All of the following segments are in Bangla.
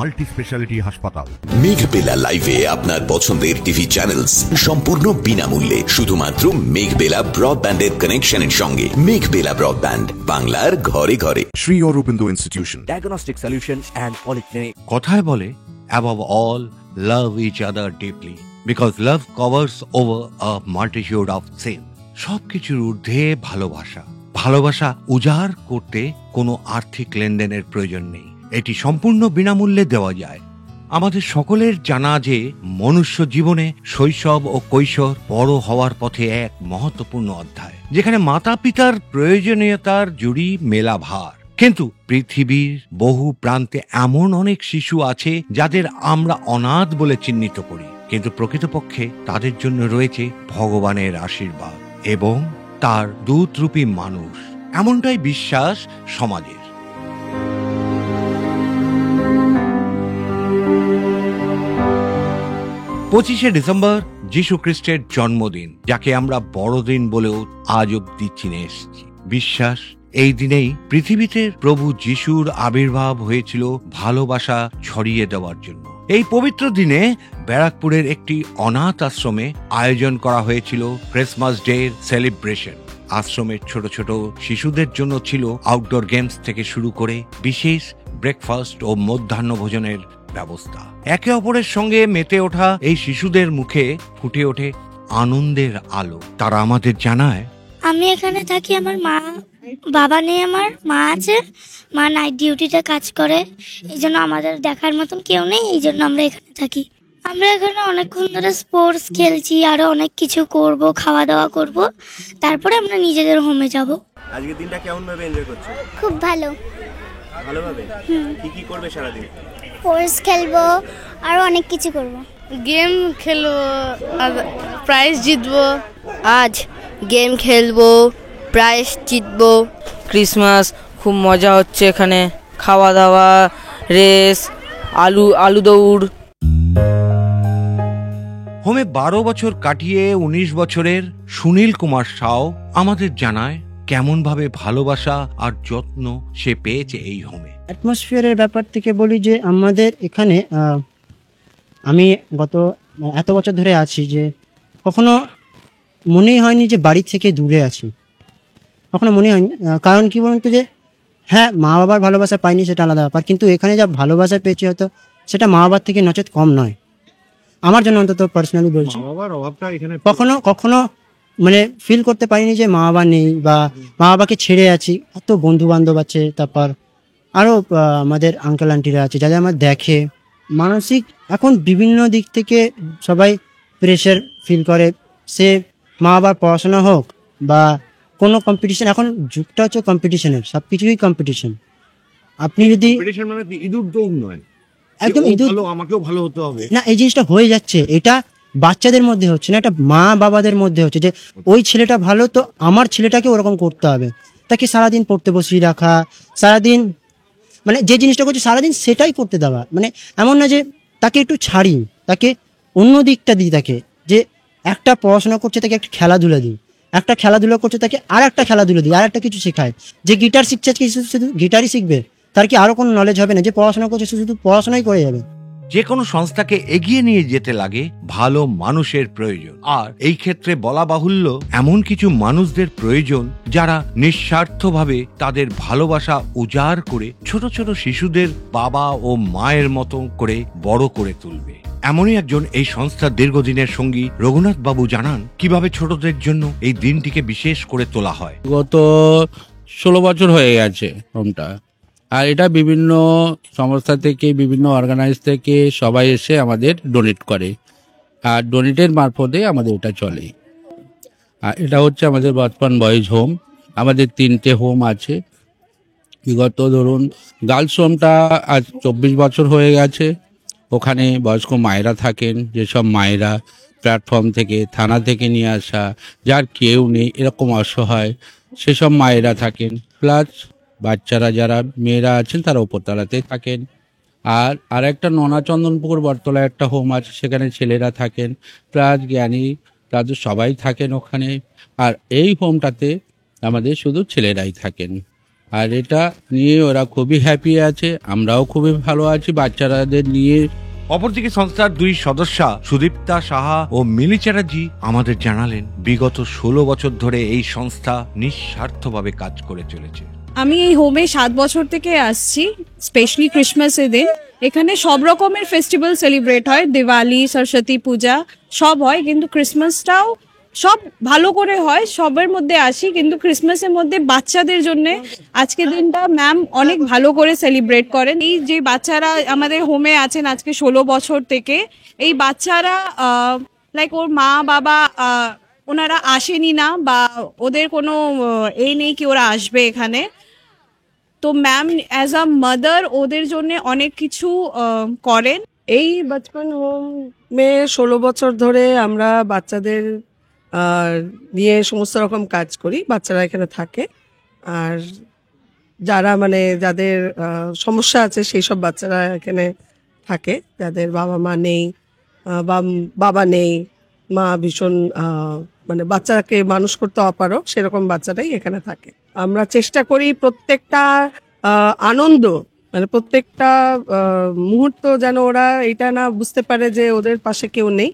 মাল্টি স্পেশালিটি হাসপাতাল। মেঘবেলা লাইভে আপনার পছন্দের টিভি চ্যানেলস সম্পূর্ণ বিনামূল্যে, শুধুমাত্র মেঘবেলা ব্রডব্যান্ডের কানেকশনের সঙ্গে। মেঘবেলা ব্রডব্যান্ড, বাংলার ঘরে ঘরে। Shri Aurobindo institution, diagnostic solution and polyclinic. কথায় বলে, above all, love each other deeply, because love covers over a multitude of sin. সবকিছুর ঊর্ধ্বে ভালোবাসা। ভালোবাসা উজাড় করতে কোনো আর্থিক লেনদেনের প্রয়োজন নেই, এটি সম্পূর্ণ বিনামূল্যে দেওয়া যায়। আমাদের সকলের জানা যে মনুষ্য জীবনে শৈশব ও কৈশোর বড় হওয়ার পথে এক মহত্বপূর্ণ অধ্যায়, যেখানে মাতা পিতার প্রয়োজনীয়তার জুড়ি মেলা ভার। কিন্তু পৃথিবীর বহু প্রান্তে এমন অনেক শিশু আছে যাদের আমরা অনাথ বলে চিহ্নিত করি, কিন্তু প্রকৃতপক্ষে তাদের জন্য রয়েছে ভগবানের আশীর্বাদ এবং তার দূতরূপী মানুষ, এমনটাই বিশ্বাস সমাজের। পঁচিশে ডিসেম্বর যীশু খ্রিস্টের জন্মদিন, যাকে আমরা বড়দিন বলেও আজ অব্দি চিনে এসেছি। বিশ্বাস এই দিনেই পৃথিবীতে প্রভু যিশুর আবির্ভাব হয়েছিল ভালোবাসা ছড়িয়ে দেওয়ার জন্য। এই পবিত্র দিনে ব্যারাকপুরের একটি অনাথ আশ্রমে আয়োজন করা হয়েছিল ক্রিসমাস ডে সেলিব্রেশন। আশ্রমের ছোট ছোট শিশুদের জন্য ছিল আউটডোর গেমস থেকে শুরু করে বিশেষ ব্রেকফাস্ট ও মধ্যাহ্ন ভোজনের ব্যবস্থা। একে অপরের সঙ্গে মেতে ওঠা এই শিশুদের মুখে ফুটে ওঠে আনন্দের আলো। তারা আমাদের জানায়, আমি এখানে থাকি, আমার মা বাবা নেই, আমার মা আছে, মা নাইট ডিউটিতে কাজ করে, এই জন্য আমাদের দেখার মতন কেউ নেই, এই জন্য আমরা এখানে থাকি। আমরা এখানে অনেকক্ষণ ধরে স্পোর্টস খেলছি, আরো অনেক কিছু করব, খাওয়া দাওয়া করব, তারপরে আমরা নিজেদের হোমে যাব। আজকের দিনটা কেমন ভাবে এনজয় করছো? খুব ভালো। ভালোভাবে? কি কি করবে সারাদিন? স্পোর্টস খেলবো, আরো অনেক কিছু করব। গেম খেলবো আর প্রাইজ জিতবো। আজ গেম খেলবো, প্রাইজ জিতবো। ক্রিসমাস খুব মজা হচ্ছে এখানে, খাওয়া দাওয়া, রেস, আলু দৌড়। হোমে 12 বছর কাটিয়ে 19 বছরের সুনীল কুমার সাউ আমাদের জানায় কেমন ভাবে ভালোবাসা আর যত্ন সে পেয়েছে এই হোমে। অ্যাটমসফিয়ারের ব্যাপার থেকে বলি যে আমাদের এখানে আমি গত এত বছর ধরে আছি যে কখনো মনেই হয়নি যে বাড়ি থেকে দূরে আছি, কখনো মনে হয়নি। কারণ কি বলতো, যে হ্যাঁ মা বাবার ভালোবাসা পাইনি সেটা আলাদা ব্যাপার, কিন্তু এখানে যা ভালোবাসা পেয়েছি হয়তো সেটা মা বাবার থেকে নচেত কম নয়। আমার জন্য অন্তত পার্সোনালি বলছি, কখনো কখনো মানে ফিল করতে পারিনি যে মা বাবা নেই বা মা বাবাকে ছেড়ে আছি। এত বন্ধু বান্ধব আছে, তারপর আরও আমাদের আঙ্কেল আন্টিরা আছে যাদের আমার দেখে। মানসিক এখন বিভিন্ন দিক থেকে সবাই প্রেশার ফিল করে, সে মা বাবার পড়াশোনা হোক বা কোনো কম্পিটিশন। এখন যুগটা হচ্ছে কম্পিটিশনের, সব কিছুই কম্পিটিশন। আপনি যদি একদম আমাকেও ভালো হতে হবে না, এই জিনিসটা হয়ে যাচ্ছে, এটা বাচ্চাদের মধ্যে হচ্ছে না, এটা মা বাবাদের মধ্যে হচ্ছে যে ওই ছেলেটা ভালো তো আমার ছেলেটাকে ওরকম করতে হবে। তাকে সারাদিন পড়তে বসিয়ে রাখা, সারাদিন মানে যে জিনিসটা করছে সারাদিন সেটাই করতে দেওয়া। মানে এমন না যে তাকে একটু ছাড়ি, তাকে অন্য দিকটা দিই, তাকে যে একটা পড়াশোনা করছে তাকে একটা খেলাধুলা দিই, একটা খেলাধুলা করছে তাকে আর একটা খেলাধুলা দিই, আর একটা কিছু শেখায়। যে গিটার শিখছে আজকে শুধু গিটারই শিখবে, তার কি আরো কোনো নলেজ হবে না? যে পড়াশোনা করছে শুধু পড়াশোনাই করে যাবে। যে কোনো সংস্থাকে এগিয়ে নিয়ে যেতে লাগে ভালো মানুষের প্রয়োজন, আর এই ক্ষেত্রে বলা বাহুল্য এমন কিছু মানুষদের প্রয়োজন যারা নিঃস্বার্থভাবে তাদের ভালোবাসা উজাড় করে ছোট ছোট শিশুদের বাবা ও মায়ের মতো করে বড় করে তুলবে। এমনই একজন এই সংস্থার দীর্ঘদিনের সঙ্গী রঘুনাথ বাবু জানান কিভাবে ছোটদের জন্য এই দিনটিকে বিশেষ করে তোলা হয়। গত 16 বছর হয়ে গেছে হোমটা, আর এটা বিভিন্ন সংস্থা থেকে, বিভিন্ন অর্গানাইজ থেকে সবাই এসে আমাদের ডোনেট করে, আর ডোনেটের মারফতে আমাদের এটা চলে। আর এটা হচ্ছে আমাদের বর্তমান বয়েজ হোম। আমাদের 3টে হোম আছে। বিগত ধরুন গার্লস হোমটা আজ 24 বছর হয়ে গেছে। ওখানে বয়স্ক মায়েরা থাকেন, যেসব মায়েরা প্ল্যাটফর্ম থেকে, থানা থেকে নিয়ে আসা, যার কেউ নেই এরকম অসহায়, সেসব মায়েরা থাকেন। প্লাস বাচ্চারা যারা মেয়েরা আছেন তারা উপরতলাতে থাকেন। আর একটা ননাচন্দনপুকুর বটতলায় একটা হোম আছে, সেখানে ছেলেরা থাকেন, প্লাস জ্ঞানী তাদের সবাই থাকেন ওখানে। আর এই হোমটাতে আমাদের শুধু ছেলেরাই থাকেন। আর এটা নিয়ে ওরা খুবই হ্যাপি আছে, আমরাও খুবই ভালো আছি বাচ্চারাদের নিয়ে। অপরদিকে সংস্থার দুই সদস্যা সুদীপ্তা সাহা ও মিলি চ্যাটার্জি আমাদের জানালেন বিগত 16 বছর ধরে এই সংস্থা নিঃস্বার্থভাবে কাজ করে চলেছে। আমি এই হোমে 7 বছর থেকে আসছি, স্পেশালি ক্রিসমাসের দিন। এখানে সব রকমের ফেস্টিভ্যাল সেলিব্রেট হয়, দিওয়ালি, সরস্বতী পূজা সব হয়, কিন্তু ক্রিসমাসটাও সব ভালো করে হয়। সবের মধ্যে আসি, কিন্তু ক্রিসমাসের মধ্যে বাচ্চাদের জন্য আজকের দিনটা ম্যাম অনেক ভালো করে সেলিব্রেট করেন। এই যে বাচ্চারা আমাদের হোমে আছেন আজকে 16 বছর থেকে, এই বাচ্চারা লাইক ওর মা বাবা ওনারা আসেনি না, বা ওদের কোনো এই নেই কি ওরা আসবে এখানে। তো ম্যাম অ্যাজ আ মাদার ওদের জন্য অনেক কিছু করেন। এই বচপন হোমে 16 বছর ধরে আমরা বাচ্চাদের নিয়ে সমস্ত রকম কাজ করি। বাচ্চারা এখানে থাকে, আর যারা মানে যাদের সমস্যা আছে সেই সব বাচ্চারা এখানে থাকে, যাদের বাবা মা নেই, বাবা নেই, মা ভীষণ মানে বাচ্চাকে মানুষ করতে অপারক, সেরকম বাচ্চাটাই এখানে থাকে। আমরা চেষ্টা করি প্রত্যেকটা আনন্দ মানে প্রত্যেকটা মুহূর্ত যেন ওরা এটা না বুঝতে পারে যে ওদের পাশে কেউ নেই।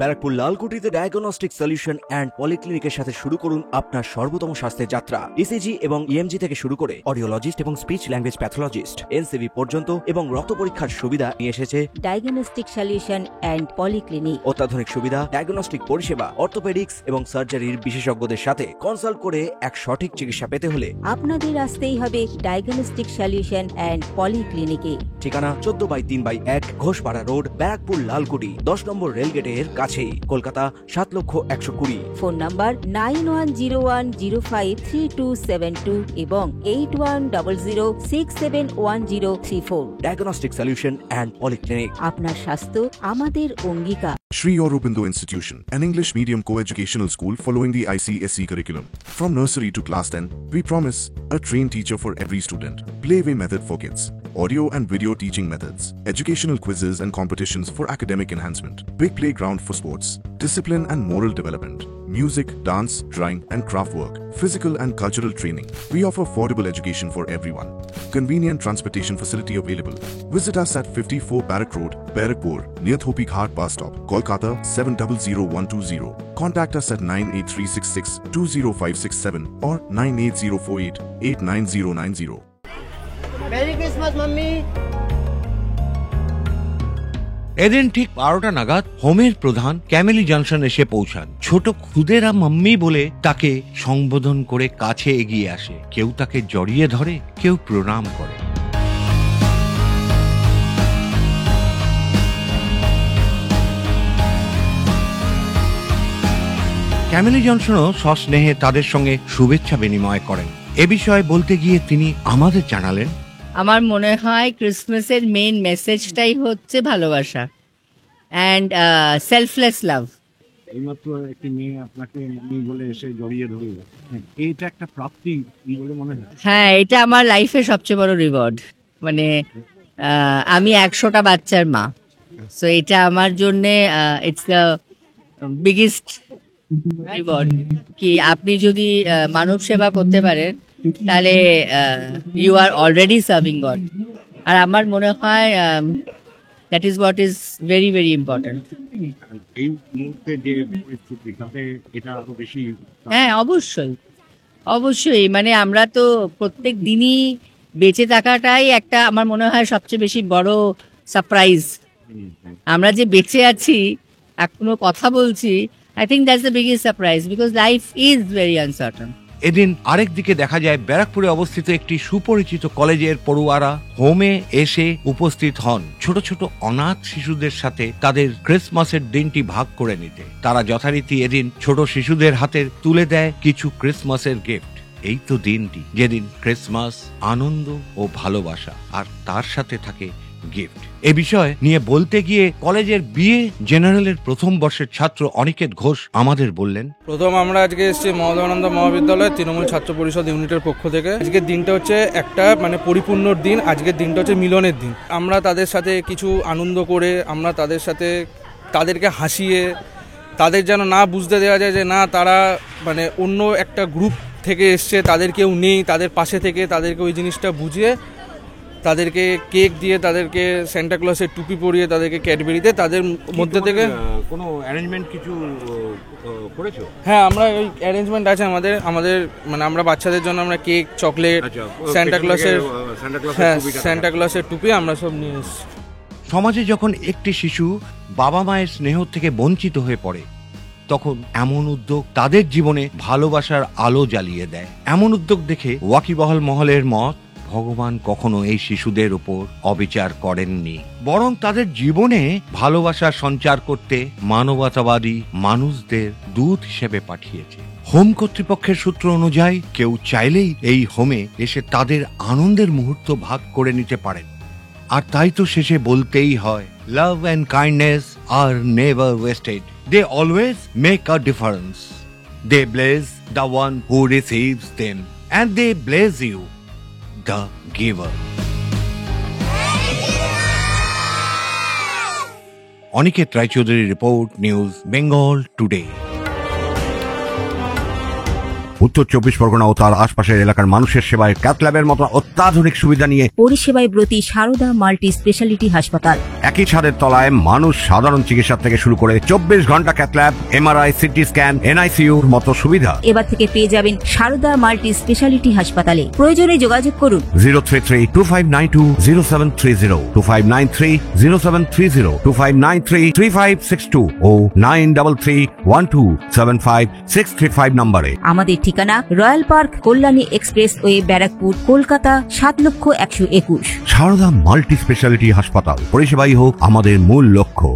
ব্যারাকপুর লালকুটিতে ডায়াগনস্টিক সলিউশন অ্যান্ড পলিক্লিনিকের সাথে শুরু করুন আপনার সর্বোত্তম স্বাস্থ্যের যাত্রা। ইসিজি এবং ইএমজি থেকে শুরু করে অডিওলজিস্ট এবং স্পিচ ল্যাঙ্গুয়েজ প্যাথোলজিস্ট, এনসিবি পর্যন্ত এবং রক্ত পরীক্ষার সুবিধা নিয়ে এসেছে ডায়াগনস্টিক সলিউশন অ্যান্ড পলিক্লিনিক। অত্যাধুনিক সুবিধা, ডায়াগনস্টিক পরিষেবা, অর্থোপেডিক্স এবং সার্জারির বিশেষজ্ঞদের সাথে কনসাল্ট করে এক সঠিক চিকিৎসা পেতে হলে আপনাদের আসতেই হবে ডায়াগনস্টিক সলিউশন অ্যান্ড পলিক্লিনিকে। ঠিকানা 14/3/1 ঘোষপাড়া রোড, ব্যারাকপুর লালকুটি, 10 নম্বর রেলগেটের কাছেই, কলকাতা 7,120,000। ফোন নাম্বার 9101053272 এবং 8100671034। Diagnostic solution and polyclinic. আপনার স্বাস্থ্য আমাদের অঙ্গীকার। Sri Aurobindo Institution, an English medium co-educational school following the ICSE curriculum. From nursery to class 10, we promise a trained teacher for every student. Playway method for kids. Audio and video teaching methods. Educational quizzes and competitions for academic enhancement. Big playground for sports. Discipline and moral development. Music, dance, drawing and craft work. Physical and cultural training. We offer affordable education for everyone. Convenient transportation facility available. Visit us at 54 Barrack Road, Barrackpur, near Thopi Ghat bus stop, Kolkata 700120. Contact us at 98366-20567 or 98048-89090. Merry Christmas mummy. এদিন ঠিক 12টা নাগাদ হোমের প্রধান ক্যামেলি জংশন এসে পৌঁছান। ছোট খুদেরা মাম্মি বলে তাকে সম্বোধন করে কাছে এগিয়ে আসে। কেউ তাকে জড়িয়ে ধরে, কেউ প্রণাম করে। ক্যামেলি জংশনও সস্নেহে তাদের সঙ্গে শুভেচ্ছা বিনিময় করেন। এ বিষয়ে বলতে গিয়ে তিনি আমাদের জানালেন, আমার মনে হয় ক্রিসমাসের মেইন মেসেজটাই হচ্ছে ভালোবাসা অ্যান্ড সেলফলেস লাভ। এইমাত্র একটি মেয়ে আপনাকে মাম্মি বলে এসে জড়িয়ে ধরল, এইটা একটা প্রাপ্তি বলে মনে হয়? হ্যাঁ, এটা আমার লাইফে সবচেয়ে বড় রিওয়ার্ড। মানে আমি 100টা বাচ্চার মা, সো এটা আমার জন্যে ইটস দ্য বিগেস্ট রিওয়ার্ড। কি আপনি যদি মানব সেবা করতে পারেন তাহলে you are already serving God. আর আমার মনে হয় that is what is very very important. এই মুহূর্তে যে পরিস্থিতি তাতে এটা আরো বেশি। হ্যাঁ, অবশ্যই অবশ্যই। মানে আমরা তো প্রত্যেক দিনই বেঁচে থাকাটাই একটা আমার মনে হয় সবচেয়ে বেশি বড় সারপ্রাইজ। আমরা যে বেঁচে আছি, এখনো কথা বলছি, I think that's the biggest surprise because life is very uncertain. এদিন আরেক দিকে দেখা যায় ব্যারাকপুরে অবস্থিত একটি সুপরিচিত কলেজের পড়ুয়ারা হোমে এসে উপস্থিত হন ছোট ছোট অনাথ শিশুদের সাথে তাদের ক্রিসমাসের দিনটি ভাগ করে নিতে। তারা যথারীতি এদিন ছোট শিশুদের হাতে তুলে দেয় কিছু ক্রিসমাসের গিফট। এই তো দিনটি যেদিন ক্রিসমাস আনন্দ ও ভালোবাসা, আর তার সাথে থাকে গিফট। এ বিষয় নিয়ে বলতে গিয়ে কলেজের বিএ জেনারেলের প্রথম বর্ষের ছাত্র অনিকেত ঘোষ আমাদের বললেন, প্রথম আমরা আজকে এসেছি মহদানন্দ মহাবিদ্যালয় তৃণমূল ছাত্র পরিষদ ইউনিটের পক্ষ থেকে। আজকের দিনটা হচ্ছে একটা মানে পরিপূর্ণ দিন। আজকের দিনটা হচ্ছে মিলনের দিন। আমরা তাদের সাথে কিছু আনন্দ করে, আমরা তাদের সাথে তাদেরকে হাসিয়ে তাদের যেন না বুঝতে দেওয়া যায় যে না তারা মানে অন্য একটা গ্রুপ থেকে এসছে, তাদের কেউ নেই, তাদের পাশে থেকে তাদেরকে ওই জিনিসটা বুঝিয়ে তাদেরকে কেক দিয়ে, তাদেরকে সান্টা ক্লসের টুপি পরিয়ে, তাদেরকে ক্যাডবেরিতে তাদের মধ্যে থেকে কোনো অ্যারেঞ্জমেন্ট কিছু করেছো? হ্যাঁ, আমরা ওই অ্যারেঞ্জমেন্ট আছে আমাদের মানে আমরা বাচ্চাদের জন্য আমরা কেক, চকলেট, সান্টা ক্লসের টুপি আমরা সব নিয়ে এসেছি। সমাজে যখন একটি শিশু বাবা মায়ের স্নেহ থেকে বঞ্চিত হয়ে পড়ে, তখন এমন উদ্যোগ তাদের জীবনে ভালোবাসার আলো জ্বালিয়ে দেয়। এমন উদ্যোগ দেখে ওয়াকিবহাল মহলের মত, ভগবান কখনো এই শিশুদের উপর অবিচার করেননি, বরং তাদের জীবনে ভালোবাসা সঞ্চার করতে মানবতাবাদী মানুষদের দূত হিসেবে পাঠিয়েছে। হোম কর্তৃপক্ষের সূত্র অনুযায়ী কেউ চাইলেই এই হোমে এসে তাদের আনন্দের মুহূর্ত ভাগ করে নিতে পারেন। আর তাই তো শেষে বলতেই হয়, love and kindness are never wasted, they always make a difference. They bless the one who receives them and they bless you the giver. Aniket Raychaudhuri report, news Bengal today. উত্তর 24 পরগনা ও তার আশপাশের এলাকার মানুষের সেবায় ক্যাথ ল্যাবের মতো অত্যাধুনিক সুবিধা নিয়ে পরিষেবায় ব্রতী সারদা মাল্টি স্পেশালিটি হাসপাতাল। একই ছাদের তলায় মানুষ সাধারণ চিকিৎসা থেকে শুরু করে 24 ঘন্টা cath lab, MRI, CT scan, এনআইসিইউর মতো সুবিধা এবার থেকে পেয়ে যাবেন সারদা মাল্টি স্পেশালিটি হাসপাতালে। প্রয়োজনে যোগাযোগ করুন 033-2592-0730, 2593-0730, 2593-3562 ও 9331275635 নম্বরে। আমাদের ঠিকানা royal park, Kalyani expressway, Barrackpore, Kolkata ৭,১২,১২১। সারদা মাল্টি স্পেশালিটি হাসপাতাল, পরিষেবাই হোক আমাদের মূল লক্ষ্য।